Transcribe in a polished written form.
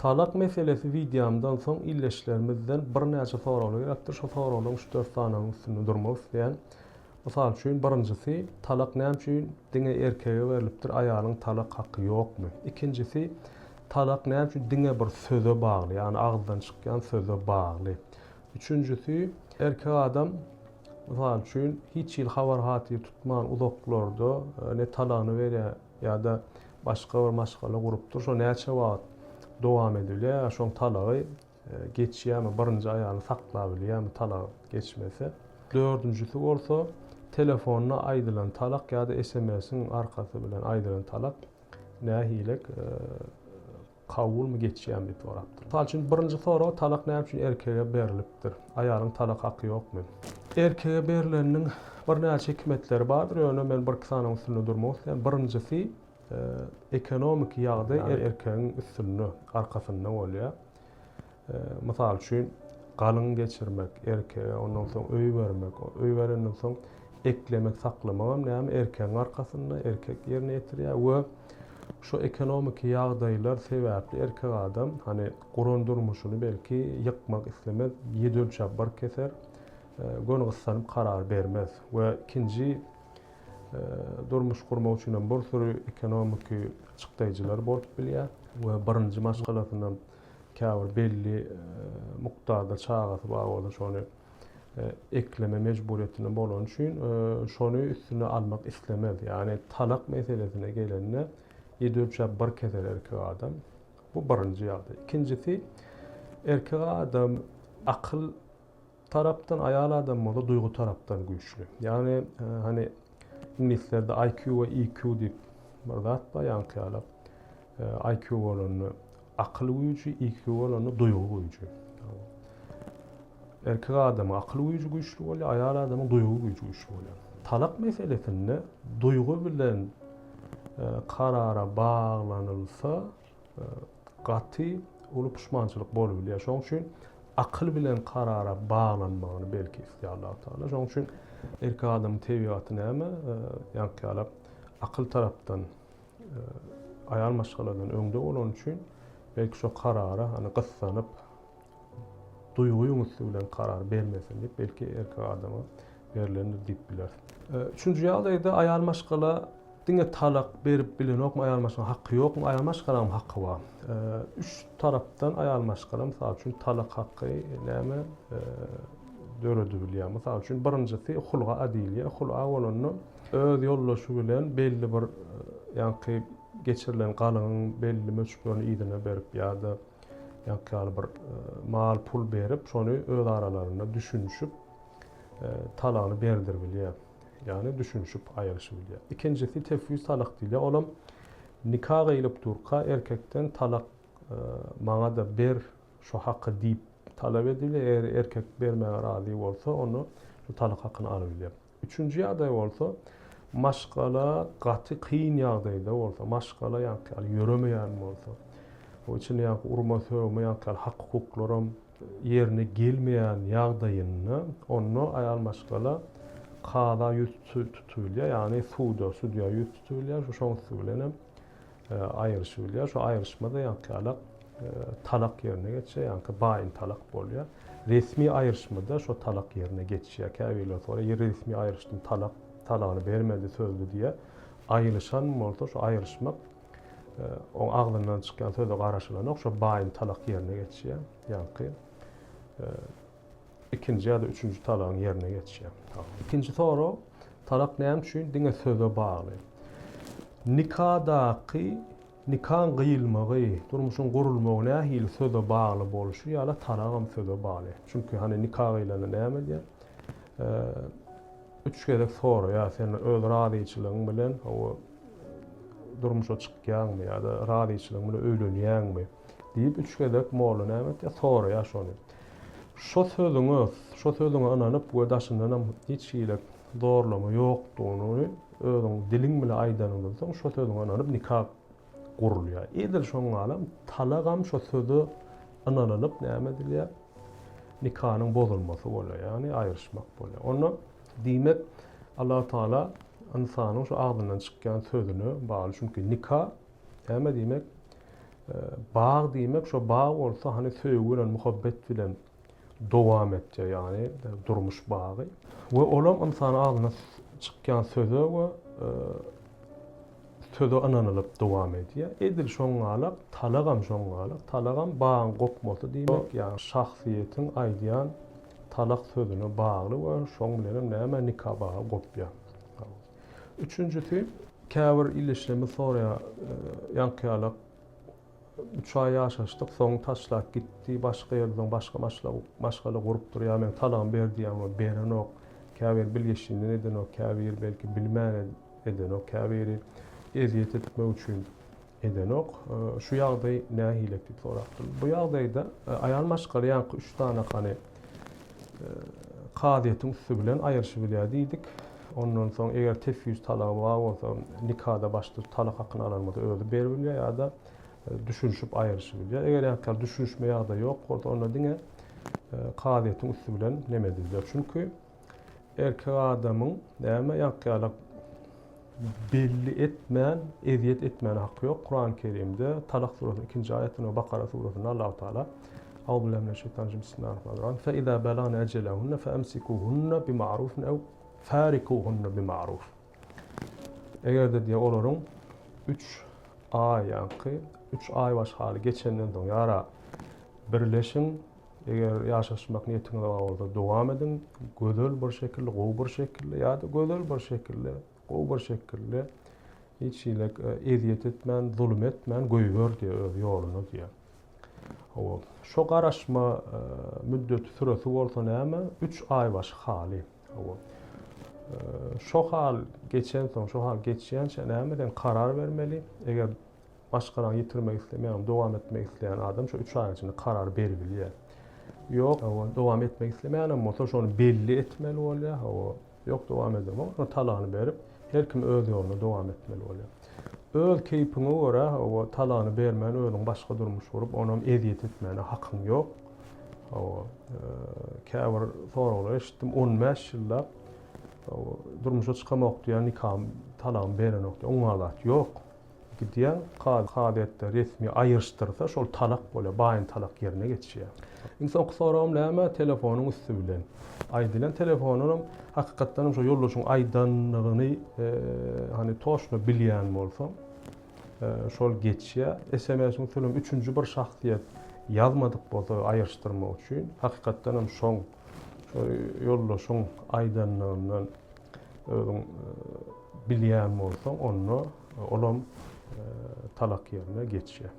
Talak meselesi videomdan soň illeşlerimizden bir näçe soralar ýatyr. Şo soralarym 3-4 sanaň üstünde durmak isleýän. Mysal üçin birinjisi talak näme üçin diňe erkege berilipdir, aýalyň talak haqqy ýokmy? Ikincisi talak näme üçin diňe bir söze bagly, ýani agzdan çykýan söze bagly. Üçüncüsi erkek adam mysal üçin hiç ýyl habar haty tutman uzaklarda ne talagny berýär ýa-da başga bir maşgala gurup şo näçe wagt dowam edilýär, şoň talagy geçýärmi, birinji aýalyny saklap bilýärmi talag geçmese. Dördüncüsü bolsa telefonyna aýdylan talak ýa-da SMS-iň arkasy bilen aýdylan talak nähilek kabulmy geçýärmi diýip sorapdyr. Misal üçin birinji soraw talak näme üçin erkege berilipdir? Aýalyň talak haqqy ýokmy? Erkege berileniň bir näçe hikmetleri bardyr. Ýöne men bir sanaň üstünde durmak isleýän. Birinjisi ekonomik ýagdaý erkegiň üstünde arkasynda bolýar. Mysal üçin galyň geçirmek erkege, ondan soň öý bermek, öý berenden soň eklemek, saklamak näme erkegiň arkasynda erkek ýerine ýetirýär we şo ekonomik ýagdaýlar sebäpli erkek adam hani guran durmuşyny belki ýykmak islemez, ýedölçäp bir keser, gönügsanyp karar bermez we ikinji durmuş kurmak üçin bir sürü ekonomik çykdaýjylar bolup bilýär we birinji maşgalasynyň käbir belli mukdarda çagasy bar bolsa şonu ekleme mejburiýetine bolan üçin şonu üstüne almak islemez. Ýani talak meselesine gelende ýedölçäp bir keser erkek adam. Bu birinji ýagdaý. Ikincisi erkek adam akyl tarapdan, aýal adam bolsa duýgu tarapdan güýçli. Ýani hani inglislerde IQ ve EQ diýip bir zat bar ýankyalap. IQ bolany akyl güýçi, EQ bolany duýgu güýçi. Erkek adam akyl güýçi güýçli bolýar, aýal adamyň duýgu güýçi güýçli bolýar. Talak meselesinde duýgu bilen karara baglanylsa gaty uly puşmançylyk bolup bilýär. Şoň üçin akyl bilen karara baglanmagyny belki isleýär Allah Taala. Şoň üçin erkek adam tebiýaty näme? Ýankyalap akyl tarapdan aýal maşgaladan öňde bolan üçin belki şo karara hani gyssanyp duýgu ýöňüsi bilen karar bermesin diýip belki erkek adama berilendir diýip biler. Üçüncü ýagdaýda aýal maşgala diňe talak berip bilenokmy, aýal maşgala haqqy ýokmy? Aýal maşgalanyň haqqy bar. Üç tarapdan aýal maşgala mysal üçin talak haqqy näme döredi bilýär. Mysal üçin birincisi hulga adilýär. Hulga bolanyny öz ýollaşy bilen belli bir ýanky geçirilen galyň belli möçüklerini ýygyna berip ýa-da ýanky bir mal pul berip şonu öz aralarynda düşünüşip talagyny berdir bilýär. Ýani düşünüşip aýryşy bilýär. İkincisi tefwüz talak diýilýär. Olam nikah gylap durka erkekden talak maňa da ber şo haqqy diýip talap edilýär. Eger erkek bermäge razy bolsa, onu şu talak haqqyny alabilir. Üçüncü ýagdaý bolsa, maşgala gaty kyn ýagdaýda bolsa, maşgala ýanky ýöremeýän bolsa, o içinde ýanky urma söwme ýanky hak hukuklaram ýerine gelmeýän ýagdaýyny, onu aýal maşgala kada ýüz tutulýar, ýani suda ýüz tutulýar, şoň bilen aýryşy bilýär. Şo aýryşmada ýanky talak ýerine geçýär, ýanky baýyn talak bolýar. Resmi aýryşmada şo talak ýerine geçýär. Käbirler sonra resmi aýryşdym talagyny bermedi sözlü diye aýryşan bolsa şo aýryşmak o agzyndan çykýan sözle garaşylan şo baýyn talak ýerine geçýär. Ýanky ikinji ýa-da üçüncü talagyň ýerine geçýär. İkinji soraw talak näme üçin diňe söze bagly? Nikahdaky nikahyň gıyılmagy, durmuşyň gurulmagy nähili söze bagly boluşy ýa-da talagam söze bagly. Çünki hani nikah gylany näme diýär? Üç gerek soraw, ýa sen öz razyçylygyň bilen o durmuşa çykýanmy ýa-da razyçylygyň bilen öýlenýänmi diýip üç gerek moly näme diýär? Soraw ýa şonu. Şo sözüňe ananyp bu daşyndan hiç ýyly zorlama ýokdugyny özüň diliň bilen aýdanyndan soň şo sözüňe ananyp nikah gurulýar. Edil şoň alam talagam şo sözü ananyp näme diýär? Nikahyň bozulmasy bolýar, ýani aýryşmak bolýar. Onu diýmek Allah Taala insanyň şo agzyndan çykýan sözüni bagly. Çünki nikah näme diýmek? Bağ diýmek şo bağ bolsa hani söýgü bilen, muhabbet bilen dowam etje, ýani durmuş bagy. We olam insany agyna çykýan söze we söze ananylyp dowam edýär. Edil şoňalak, talagam şoňalak, talagam bagyň gopmasy diýmek, ýani şahsiýetiň aýdýan talak sözüne bagly we şoň bilen näme nikah bagy gopýar. Üçüncüsü, käbir illeşlemi sonra ýankyalak 3 ay ýaşaşdyk, soň taşlap gitdi, başga ýerden başgaly gurup durýar, men talagym berdiýär we berenok, käbir bilgeşini edenok, käbir belki bilmän edenok, käbir eziyet etmek üçin edenok. Şu ýagdaý nähilek diýip sorapdyr. Bu ýagdaýda aýal maşgaly ýanky 3 tane hany kadyýetin üstü bilen aýyrşy bilýär diýdik. Ondan soň eger tefsir talagy bar bolsa, nikahda başda talak hakyny alanmada özü berip bilýär ýa-da düşünüşip aýyrşy bilýär. Eger ýa-da düşünüşme ýa-da ýok, orda onda diňe kadyýetin üstü bilen neme edilýär. Çünki erkek adamyň näme ýankyalak belli etmän, eziyet etmän hakkı ýok. Kur'an-ı Kerimde Talak surasının 2-nji aýatyna, Bakara surasynda Allahu Taala Bismillahirrahmanirrahim. Fe iza balagna ajalahunna fe amsikuhunna bima'rufin ew farikuhunna bima'ruf. Eger de diýe olaryň 3 ay ýanky 3 ay başgaly geçenden soň ýara birleşin. Eger ýaşaşmak niýetiňiz bar bolsa dowam edin. Gözel bir şekilde, gowy bir şekilde ýa-da gözel bir şekilde, gowy bir şekilde hiç ilek eziyet etmän, zulüm etmän goýber diýe öz ýoluny diýer. Şo garaşma müddeti süresi bolsa näme? 3 ay başgaly. Şo hal geçen soň, şo hal geçýänçe nämeden karar bermeli. Eger başgalarını yitirmek islemeýän, dowam etmek isleýän adam şo 3 ay içinde karar berbilýär. Yok, dowam etmek islemeýän bolsa şonu belli etmeli bolýar. Yok, dowam edemem, onu talagyny berip her kim öz ýoluna dowam etmeli bolýar. Öz keypine görä o talagyny bermän özüň başga durmuş gurup onu eziyet etmäne hakyň ýok. Käbir soralar eşitdim 15 ýyllap durmuşa çykamak diýen nikah talagyn berenok diýen oňalat ýok. Gidýän kadyýetde resmi aýyrşdyrsa şol talak bolýar, baýyn talak ýerine geçýär. İnsan soram näme telefonuň üstü bilen aýdylan telefonunyň hakykatdan şo ýollaşyň aýdanlygyny hani toşna bilýän bolsa şol geçýär. SMS-iň söylem 3-nji bir şahsiýet ýazmadyk bolsa aýyrşdyrmak üçin hakykatdan şoň ýollaşyň aýdanlygyndan özüň bilýän bolsa onu olam talak ýerine geçýär.